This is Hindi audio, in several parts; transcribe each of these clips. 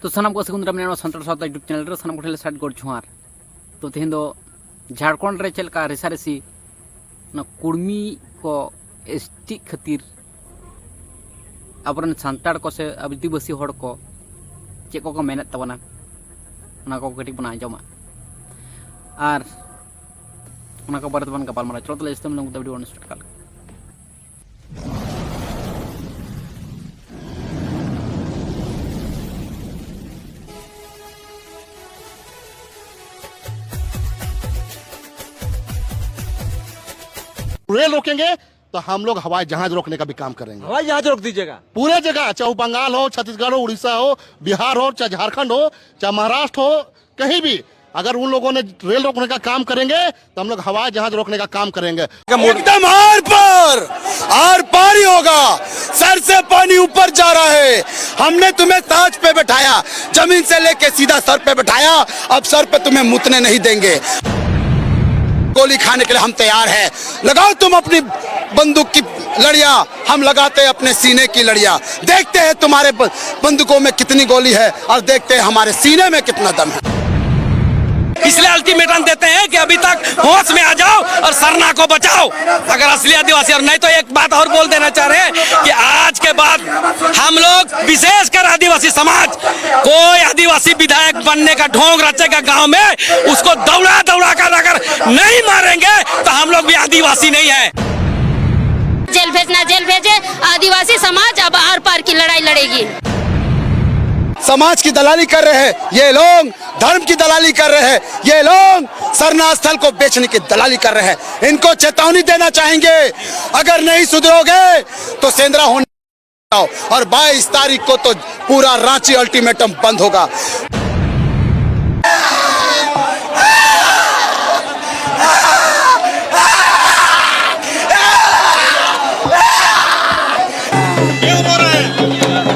तो सामान को सगुन दाम सानताड़ सावता यूट्यूब चैनल रे सामान को स्टार्ट कर छुआर तो तेहन दो झारखंड रे चलका रेसारेसी ना कुर्मी को एसटी खातिर अपरन सानताड़ को से आदिवासी हड़ को चे को मेहनत तबना ना को कटी बना जमा आर ना को बारे बन का पालमारा चलो तो इस्तेम लोग वीडियो वन स्टार्ट कर रेल रोकेंगे तो हम लोग हवाई जहाज रोकने का भी काम करेंगे। हवाई जहाज रोक दीजिएगा पूरे जगह, चाहे बंगाल हो, छत्तीसगढ़ हो, उड़ीसा हो, बिहार हो, चाहे झारखंड हो, चाहे महाराष्ट्र हो, कहीं भी अगर उन लोगों ने रेल रोकने का काम करेंगे तो हम लोग हवाई जहाज रोकने का काम करेंगे। एकदम आर पार ही होगा। सर से पानी ऊपर जा रहा है। हमने तुम्हें ताज पे बैठाया, जमीन से लेके सीधा सर पे बैठाया, अब सर पे तुम्हें मुतने नहीं देंगे। गोली खाने के लिए हम तैयार हैं। लगाओ तुम अपनी बंदूक की लड़ियां, हम लगाते हैं अपने सीने की लड़ियां। देखते हैं तुम्हारे बंदूकों में कितनी गोली है और देखते हैं हमारे सीने में कितना दम है। इसलिए अल्टीमेटम देते हैं कि अभी तक होश में आ जाओ और सरना को बचाओ अगर असली आदिवासी। और नहीं तो एक बात और बोल देना चाह रहे हैं कि आज के बाद हम लोग विशेषकर आदिवासी समाज, कोई आदिवासी विधायक बनने का ढोंग रचेगा गांव में, उसको दौड़ा दौड़ा कर अगर नहीं मारेंगे तो हम लोग भी आदिवासी नहीं है। जेल भेजना जेल भेजे, आदिवासी समाज अब आर पार की लड़ाई लड़ेगी। समाज की दलाली कर रहे हैं ये लोग, धर्म की दलाली कर रहे हैं ये लोग, सरना स्थल को बेचने की दलाली कर रहे हैं। इनको चेतावनी देना चाहेंगे, अगर नहीं सुधरोगे तो सेंद्रा होने और 22 तारीख को तो पूरा रांची अल्टीमेटम बंद होगा।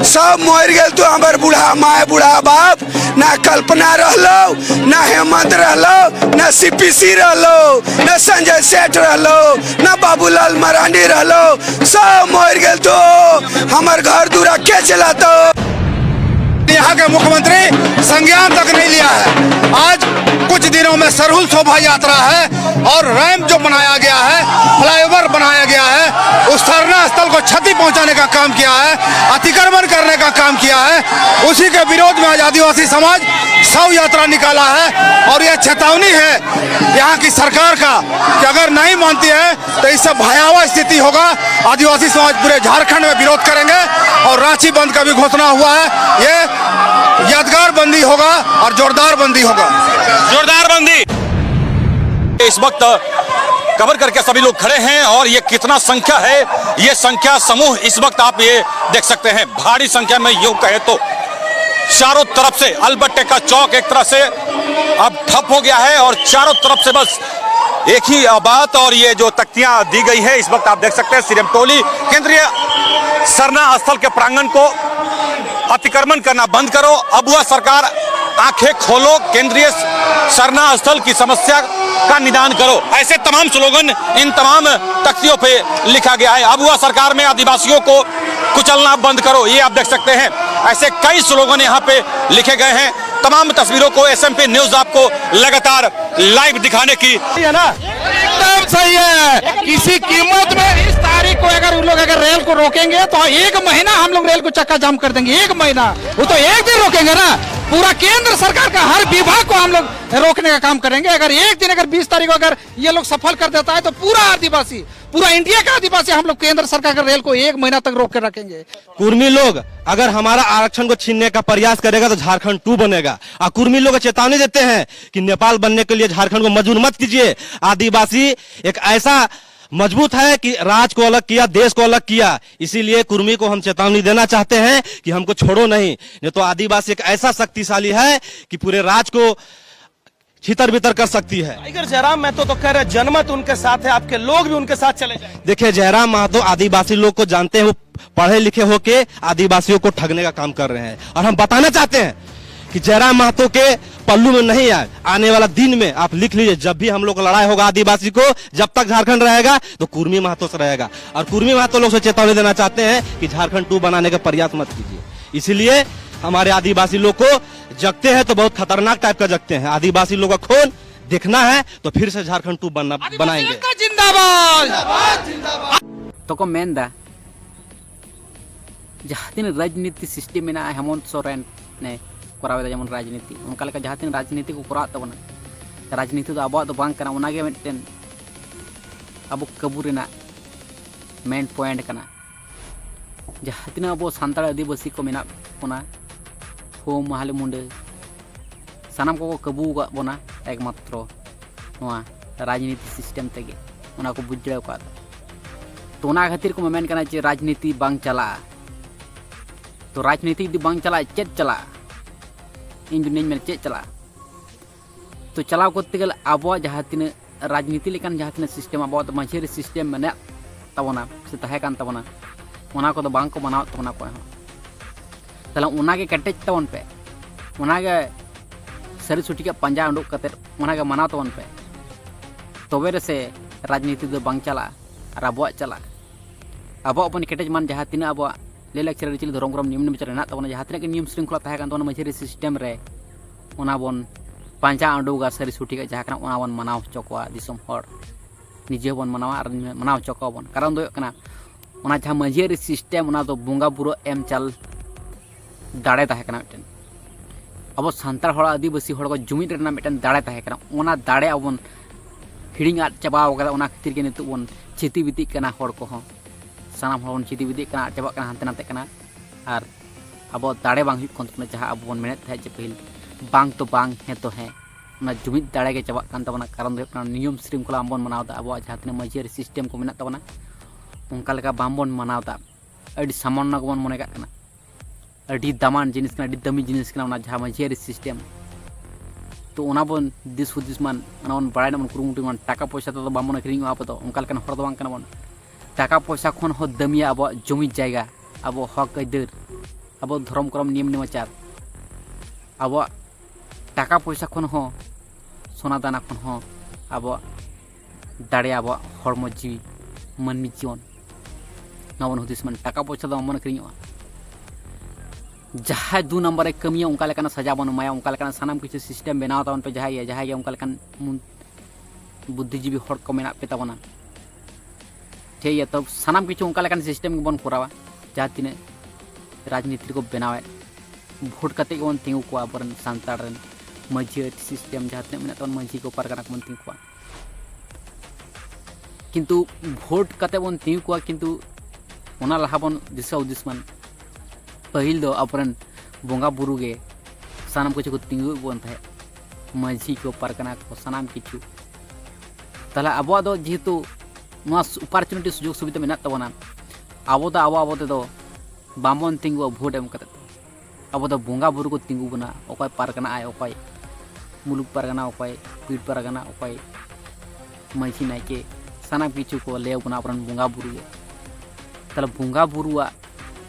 सब मर गए तो हमारे बूढ़ा माए बूढ़ा बाप, ना कल्पना रहलो, ना हेमंत रहलो, ना सीपीसी रहलो, ना संजय सेठ रहलो, ना बाबूलाल मरांडी रहलो। सब मर गए तो हमारे घर दूरा के चलातो। यहाँ के मुख्यमंत्री संज्ञान तक नहीं लिया है। आज कुछ दिनों में सरहुल शोभा यात्रा है और रैंप जो बनाया गया है, फ्लाईओवर बनाया गया है, उस धरना स्थल को क्षति पहुंचाने का काम किया है, अतिक्रमण करने का काम किया है। उसी के विरोध में आज आदिवासी समाज शव यात्रा निकाला है और यह चेतावनी है यहाँ की सरकार का कि अगर नहीं मानती है तो इससे भयावह स्थिति होगा। आदिवासी समाज पूरे झारखंड में विरोध करेंगे और रांची बंद का भी घोषणा हुआ है। ये यादगार बंदी होगा और जोरदार बंदी होगा। जोरदार बंदी इस वक्त कवर करके सभी लोग खड़े हैं और ये कितना संख्या है, ये संख्या समूह इस वक्त आप ये देख सकते हैं। भारी संख्या में योग कहे तो चारों तरफ से अलबट्टे का चौक एक तरह से अब ठप हो गया है और चारों तरफ से बस एक ही बात और ये जो तख्तियां दी गई है इस वक्त आप देख सकते हैं। सिरमटोली केंद्रीय सरना स्थल के प्रांगण को अतिक्रमण करना बंद करो, अबुआ सरकार आंखें खोलो, केंद्रीय सरना स्थल की समस्या का निदान करो, ऐसे तमाम स्लोगन इन तमाम तख्तियों पे लिखा गया है। अबुआ सरकार में आदिवासियों को कुचलना बंद करो, ये आप देख सकते हैं। ऐसे कई स्लोगन यहाँ पे लिखे गए हैं। तमाम तस्वीरों को एसएमपी न्यूज आपको लगातार लाइव दिखाने की है ना, एकदम सही है। किसी कीमत में इस तारीख को अगर उन लोग अगर रेल को रोकेंगे तो 1 महीना हम लोग रेल को चक्का जाम कर देंगे। 1 महीना, वो तो 1 दिन रोकेंगे ना, पूरा केंद्र सरकार का हर विभाग को हम लोग रोकने का काम करेंगे। अगर एक दिन अगर 20 तारीख को अगर ये लोग सफल कर देता है तो पूरा आदिवासी, पूरा इंडिया का आदिवासी हम लोग केंद्र सरकार का रेल को 1 महीना तक रोक के रखेंगे। कुर्मी लोग अगर हमारा आरक्षण को छीनने का प्रयास करेगा तो झारखंड 2 बनेगा। और कुर्मी लोग चेतावनी देते हैं कि नेपाल बनने के लिए झारखंड को मजबूर मत कीजिए। आदिवासी एक ऐसा मजबूत है कि राज्य को अलग किया, देश को अलग किया, इसीलिए कुर्मी को हम चेतावनी देना चाहते हैं कि हमको छोड़ो नहीं तो आदिवासी एक ऐसा शक्तिशाली है कि पूरे राज्य को छितर बितर कर सकती है। टाइगर जयराम महतो तो कह रहे जनमत उनके साथ है, आपके लोग भी उनके साथ चले जाएं। देखिए, जयराम महतो आदिवासी लोग को जानते हैं, वो पढ़े लिखे होके आदिवासियों को ठगने का काम कर रहे हैं। और हम बताना चाहते हैं कि जयराम महतो के पल्लू में नहीं आए। आने वाला दिन में आप लिख लीजिए, जब भी हम लोग लड़ाई होगा आदिवासी को, जब तक झारखंड रहेगा तो कुर्मी महतो से रहेगा। और कुर्मी महतो लोग से चेतावनी देना चाहते हैं कि झारखंड 2 बनाने का प्रयास मत कीजिए। इसलिए हमारे आदिवासी लोग को जगते हैं तो बहुत खतरनाक टाइप का जगते हैं। आदिवासी लोग का खून देखना है तो फिर से झारखंड 2 बनाएंगे। जिंदाबाद। तो को मेन दा जहाँ तीन राजनीति सिस्टम में हेमंत सोरेन ने करावे जेमन राजनीति उनका लेका जहाँ तीन राजनीति को करा तबना राजनीति तो अब तो बांग कना उनागे मिटन अब कबू रेना मेन पॉइंट कना जहाँ तीन अब सानताड़ आदिवासी को मेना बोना हो महाले मुंडे सानाम को कबू का बोना एकमात्र नोआ राजनीति सिस्टम तेगे उना को बुझड़े का तो उना खातिर को मेन कना जे राजनीति बांग चला तो राजनीति दी बांग चला चेत चला इन दुनिया में चेत चला तो चलाव करते गल अब जहाँ तीन राजनीति लेकिन जहाँ तीन सिस्टम अब मझे सिस्टम में तबना से तहकान तबना उना को बांग को बनाव तबना को तला उना के कटेज तबन पे उना के सरी सुटी के पंजा उडुक कते उना के मनाव तबन पे तबे से राजनीति दो बांग चला और अब चला अब अपन कटेज मान जहाँ तीन अब लेलाक्चर रिचिल धर्म क्रम नियम विचार हेना तबना जहाँ तीन नियम श्रृंखला तहकान तबना मझे सिस्टम रे उना बन पंजा उडुगा सरी सुटी के जहाँ उना बन मनाव चौकवा दिसम हर निजे बन मनावा और मनाव चौकवा बन कारण दो कना उना जहाँ मझे सिस्टम उना तो बोंगा बुरो एम चल दाड़े तहकना मिटन अब सानताड़ हड़ आदिवासी हड़ को जुमिद रेना मिटन दाड़े तहकना उना दाड़े अब हिड़िंग आद चाबाव कदा उना खातिर के नितु बन चिति बिति कना हड़ को सानाम हड़ बन चिति बिति कना चाबा कना हानते नाते कना और अब दाड़े बांग हुई कोन जहाँ अब बन मेने थे पहिल बांग तो बांग है तो है उना जुमिद दाड़े के चाबा कान तबना कारण दो कना नियम श्रृंखला बन मनावदा अब जहाँ तीन मझे सिस्टम को मेना तबना उनका लेका बांबन मनावदा अड़ी सामान्य को बन मने का कना अड़ी दामान जिनिस कना अड़ी दमी जिनिस कना उना जहाँ मझे सिस्टम तो उना बन दिस हुदिस मान उना बन बड़ाई मन कुरुमुटी मान टाका पैसा तो बांबन अखरिंग आप तो उनका लेका हर दो बांग कना बन टाका पैसा खन हो दमिया अब जमी जायगा अब हक अदर अब धर्म क्रम नियम नेमाचार अब टाका पैसा खन हो सोना दाना खन हो अब दाड़े अब हड़मो जीवी मनमी जीवन नवन हुदिस मन टाका पैसा तो मन अखरिंग जहाँ 2 नंबर कमिया उनका लेकाना सजा बन माया उनका लेकाना सानाम किछु सिस्टम बनाव तावन पे जहाँ उनका लेकान बुद्धिजीवी हड़ को मेना पे ताबना ठीक है तब सानाम किछु उनका लेकान सिस्टम बन करावा जहाँ तीन राजनीति को बनावे भोट कते बन तिंगु को बरन सानताड़ रन मझी सिस्टम जहाँ तीन मेना तवन मझी को पारगाना को बन तिंगु को किंतु भोट कते बन तिंगु को किंतु उना लहा बन दिशा उद्देश्य मन पहिल दो अपरन बोंगा बुरु गे सानाम किछु को तिंगु बन थे मझी को पारगाना को सानाम किछु तला अब दो जेहेतु अपॉर्चुनिटी सुजोग सुविधा मेना तबना अब दो बामन तिंगु भोट एम कते अब दो बोंगा बुरु को तिंगु बना ओकय पारगाना आय ओकय मुलुक पारगाना ओकय पीठ पारगाना ओकय मझी नायके सानाम किछु को ले बना अपरन बोंगा बुरु गे तला बोंगा बुरुआ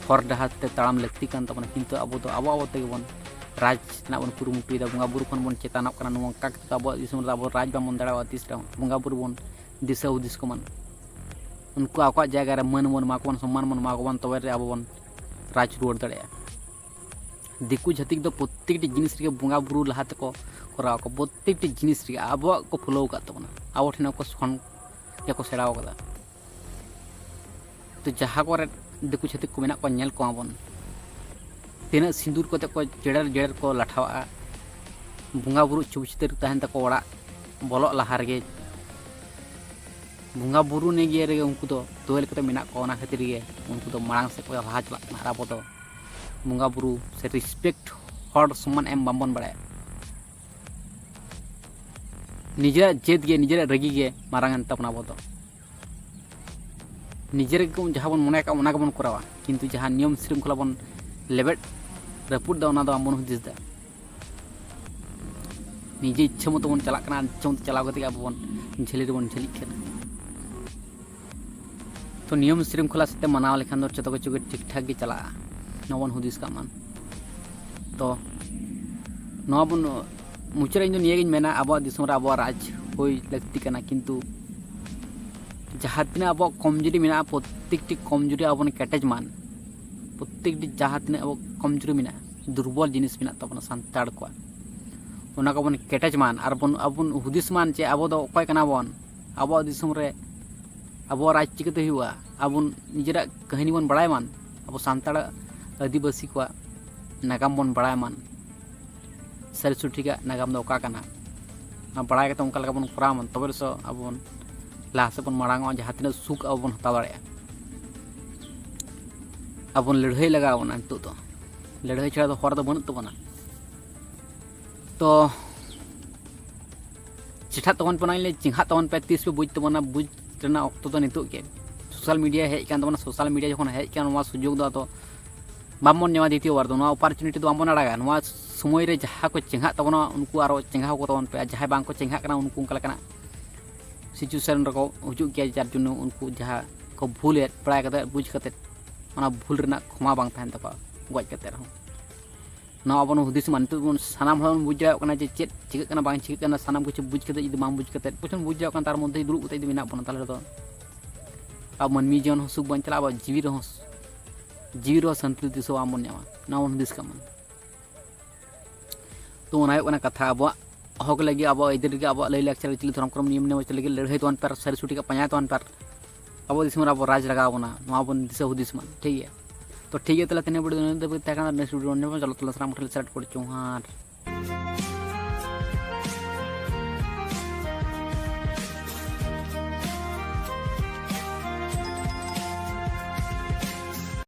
हर डहार ते ताड़ाम लगती कान तबना किंतु अब तो अब तेगे बन राज ना बन कुरुमुटुदा बोंगा बुरु खन बन चेतानक कना नोंका अब दिसम अब राज बामन दाड़ा तीसरा बोंगा बुरु बन दिशा हुदिस को मन उनको आकवा जगह रे मन मन माकवन सम्मान मन माकवन तबे रे अब बन राज रुआड़ दाड़ा दिकु जतिक दो प्रत्येकटी जिनिस रे बोंगा बुरु लहाते को कराव को प्रत्येकटी जिनिस रे अब को फॉलो का तबना अब ठेना को सन को सेड़ाव कदा तो जहाँ को दिकु छतिक को मेना को नेल को बन तीना सिंदूर को को जेड़र जेड़र को लाठावा बोंगा बुरु चुबचितर तहन तको ओड़ा बोलो लहा रे बोंगा बुरु ने गे रे उनको तो तोयल कते मेना को ओना खातिर गे उनको तो मांग से को लहा चला ना अब तो बोंगा बुरु से रिस्पेक्ट हर सम्मान एम बामबन बड़ाय निजे जेत गे निजे रगी गे मारांगन तपना बतो निजे को जहाँ बन मने का उना बन करावा किंतु जहाँ नियम श्रृंखला बन लेबेट रपुट दा उना दो आमन हुदिस दा निजे इच्छा मतो बन चला कना इच्छा मतो चलाव कते अब बन झेली रे बन झेली कना तो नियम श्रृंखला से मनाव लेखान दो जतो किछु ठीक ठाक गे चला नवन हुदिस का मान तो नवा बन मुचरा इन निये गिन मेना अब दिसम रे अब राज होई लगती कना किंतु जहाँ तीन अब कमजोरी मेना प्रत्येकटी कमजोरी अब केटेज मान प्रत्येकटी जहाँ तीन अब कमजोरी मेना दुर्बल जिनिस मेना तबना सान्ताड़ को ओना को बन केटेज मान और बन अबन हुदिस मान चे अब दो अकय कना बन अब दिसम रे अब राज चिकते हुआ अब निजरा कहानी बन बड़ाय मान अब सान्ताड़ आदिवासी को नागाम बन बड़ाय मान सारी सुठी का नागाम दो का कना बड़ाय के उनका बन करा मन तबे सो अब लाहा से बन मांग जहाँ तीन सुख अब बन हता दाड़े अब लड़ाई लगा नितो तो लड़ाई छाड़ा तो हर तो बनू तबना तो चिठा तबन पे चिंहा तबन पे तीस पे बुझ तबना बुझ अक्तो तो नितो के सोशल मीडिया हेज तबना सोशल मीडिया जो हेज सुजोग दो बामन नेवा द्वितीय बार दो अपरचुनिटी तो बामन आड़ागा समय रे जहाँ को चिंहा तबना उनको और चिंहा को तबन पे जहाँ बांग को चिंहा करना उनको उनका सिचुएशन रको हजू गया जार जुन उनको जहाँ को भूल पढ़ाई करते बुझ करते भूल रना क्षमा बांग तहन तक गज करते रहो ना अब हुदिस मान तो सानाम हन बुझ जाए जे चेक चिका बांग चिका सानाम कुछ बुझ करते जुदी बांग बुझ करते कुछ बुझ जाए तार मध्य दुरुब कते मेना बन ताले तो अब मनमी जीवन सुख बन चला अब जीवी रहो शांति दिसो आम बन नामा ना हुदिस का मन तो ओना कथा अब हक लगे अब इधर के अब लय लाचार चिली धर्म क्रम नियम ने लगे लड़ाई तो पर सारी सुटी का पंजा तो पर अब दिसम अब राज लगा बना बन दिशा हुदिस मान ठीक है तो ठीक है तला तेने बड़े नेक्स्ट वीडियो चलो तला सलाम चौहान।